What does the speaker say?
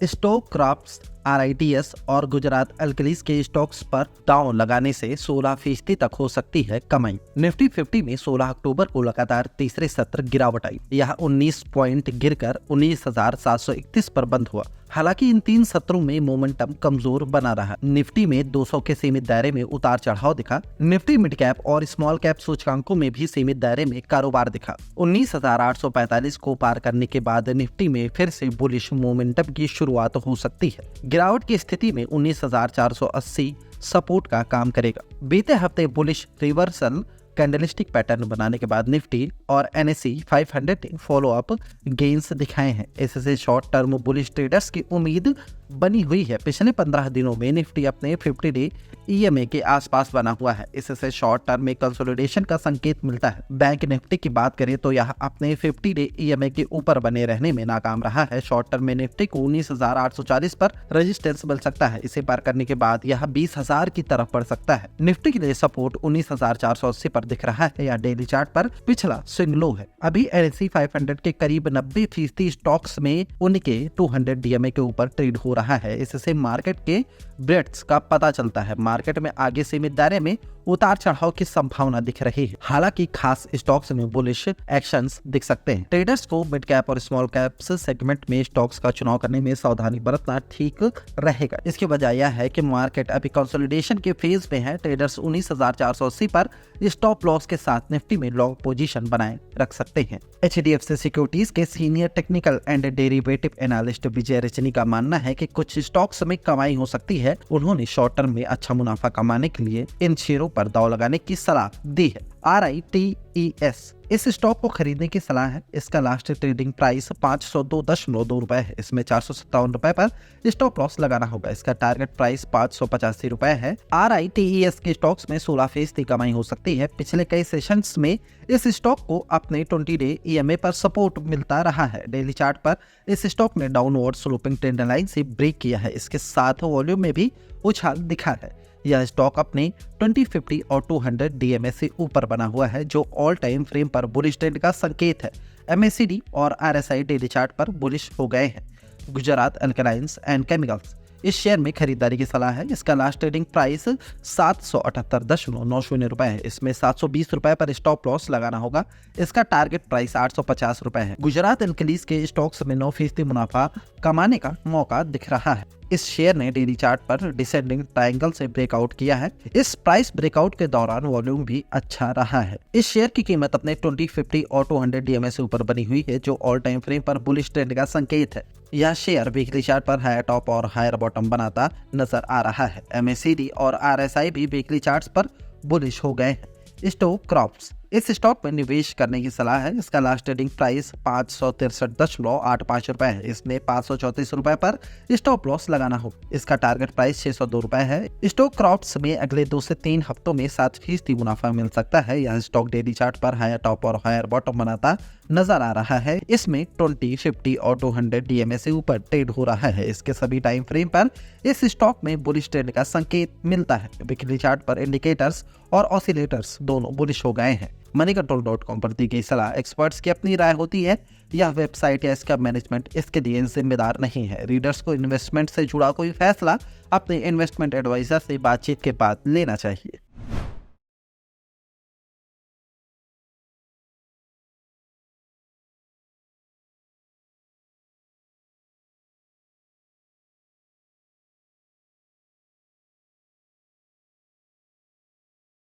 Stock crafts, RITS और Gujarat alkalis के stocks पर दांव लगाने से 16% तक हो सकती है कमाई। निफ्टी 50 में 16 अक्टूबर को लगातार तीसरे सत्र गिरावट आई। यह 19 पॉइंट गिरकर 19,731 पर बंद हुआ। हालांकि इन 3 सत्रों में मोमेंटम कमजोर बना रहा। निफ्टी में 200 के सीमित दायरे में उतार चढ़ाव दिखा। निफ्टी मिड कैप और स्मॉल कैप सूचकांकों में भी सीमित दायरे में कारोबार दिखा। 19,845 को पार करने के बाद निफ्टी में फिर से बुलिश मोमेंटम की शुरुआत हो सकती है। गिरावट की स्थिति में 19,480 सपोर्ट का काम करेगा। बीते हफ्ते बुलिश रिवर्सल कैंडलस्टिक पैटर्न बनाने के बाद निफ्टी और NSE 500 ने फॉलो अप गेन्स दिखाए हैं। इससे शॉर्ट टर्म बुलिश ट्रेडर्स की उम्मीद बनी हुई है। पिछले 15 दिनों में निफ्टी अपने 50 डे EMA के आसपास बना हुआ है। इससे शॉर्ट टर्म में कंसोलिडेशन का संकेत मिलता है। बैंक निफ्टी की बात करें तो यह अपने 50 डे EMA के ऊपर बने रहने में नाकाम रहा है। शॉर्ट टर्म में निफ्टी को 19,840 पर रेजिस्टेंस मिल सकता है। इसे पार करने के बाद यह 20,000 की तरफ बढ़ सकता है। निफ्टी के लिए सपोर्ट 19,480 पर दिख रहा है। या डेली चार्ट पर पिछला स्विंग लो है। अभी NSE 500 के करीब 90% स्टॉक्स में उनके 200 DMA के ऊपर ट्रेड हो रहा है। इससे मार्केट के ब्रेड्स का पता चलता है। मार्केट में आगे सीमित दायरे में उतार चढ़ाव की संभावना दिख रही है। हालांकि खास स्टॉक्स में बुलिश एक्शंस दिख सकते हैं। ट्रेडर्स को मिड कैप और स्मॉल कैप्स सेगमेंट में स्टॉक्स का चुनाव करने में सावधानी बरतना ठीक रहेगा। इसकी वजह यह है कि मार्केट अभी कंसोलिडेशन के फेज में है। ट्रेडर्स 19,480 पर स्टॉप लॉस के साथ निफ्टी में लॉन्ग पोजीशन बनाए रख सकते हैं। HDFC सिक्योरिटीज के senior technical and derivative analyst Vijay Rajni का मानना है कि कुछ स्टॉक्स में कमाई हो सकती है। उन्होंने शॉर्ट टर्म में अच्छा मुनाफा कमाने के लिए इन शेयरों पर दांव लगाने की सलाह दी है। RITES इस स्टॉक को खरीदने की सलाह है। इसका लास्ट ट्रेडिंग प्राइस 502.2 रुपए है। इसमें 457 रुपए पर स्टॉप लॉस लगाना होगा। इसका टारगेट प्राइस 585 रुपए है। RITES के स्टॉक्स में 16% कमाई हो सकती है। पिछले कई सेशंस में इस स्टॉक को अपने 20 डे EMA पर सपोर्ट मिलता रहा है। डेली चार्ट पर इस स्टॉक ने डाउनवर्ड स्लोपिंग ट्रेंड लाइन से ब्रेक किया है। इसके साथ वॉल्यूम में भी उछाल दिखा है। यह स्टॉक अपने 20, 50 और 200 DMA से ऊपर बना हुआ है, जो ऑल टाइम फ्रेम पर बुलिश ट्रेंड का संकेत है। MACD और RSI डेली चार्ट पर बुलिश हो गए हैं। गुजरात अल्कलाइंस एंड केमिकल्स इस शेयर में खरीदारी की सलाह है। इसका लास्ट ट्रेडिंग प्राइस 778.90 रुपए है। इसमें 720 रुपए पर स्टॉप लॉस लगाना होगा। इसका टारगेट प्राइस 850 रुपए है। गुजरात अल्कलीज के स्टॉक्स में 9% मुनाफा कमाने का मौका दिख रहा है। इस शेयर ने डेली चार्ट पर डिसेंडिंग ट्रायंगल से ब्रेकआउट किया है। इस प्राइस ब्रेकआउट के दौरान वॉल्यूम भी अच्छा रहा है। इस शेयर की कीमत अपने 20, 50 और 200 DMA से ऊपर बनी हुई है, जो ऑल टाइम फ्रेम पर बुलिश ट्रेंड का संकेत है। यह शेयर वीकली चार्ट पर हायर टॉप और हायर बॉटम बनाता नजर आ रहा है। MACD और RSI भी वीकली चार्ट्स पर बुलिश हो गए हैं। स्टॉक क्रॉप्स इस स्टॉक में निवेश करने की सलाह है। इसका लास्ट ट्रेडिंग प्राइस 563.85 रुपए है। इसमें 534 रुपए पर स्टॉप लॉस लगाना हो। इसका टारगेट प्राइस 602 रुपए है। स्टॉक क्रॉप्स में अगले 2 से 3 हफ्तों में 7% मुनाफा मिल सकता है। यह स्टॉक डेली चार्ट पर हायर टॉप और हायर बॉटम बनाता नजर आ रहा है। इसमें 20, 50 और 200 DMA से ऊपर ट्रेड हो रहा है। इसके सभी टाइम फ्रेम पर इस स्टॉक में बुलिश ट्रेंड का संकेत मिलता है। वीकली चार्ट पर इंडिकेटर्स और ऑसिलेटर्स दोनों बुलिश हो गए हैं। moneycontrol.com पर दी गई सलाह एक्सपर्ट्स की अपनी राय होती है। यह वेबसाइट या इसका मैनेजमेंट इसके लिए जिम्मेदार नहीं है। रीडर्स को इन्वेस्टमेंट से जुड़ा कोई फैसला अपने इन्वेस्टमेंट एडवाइजर से बातचीत के बाद लेना चाहिए।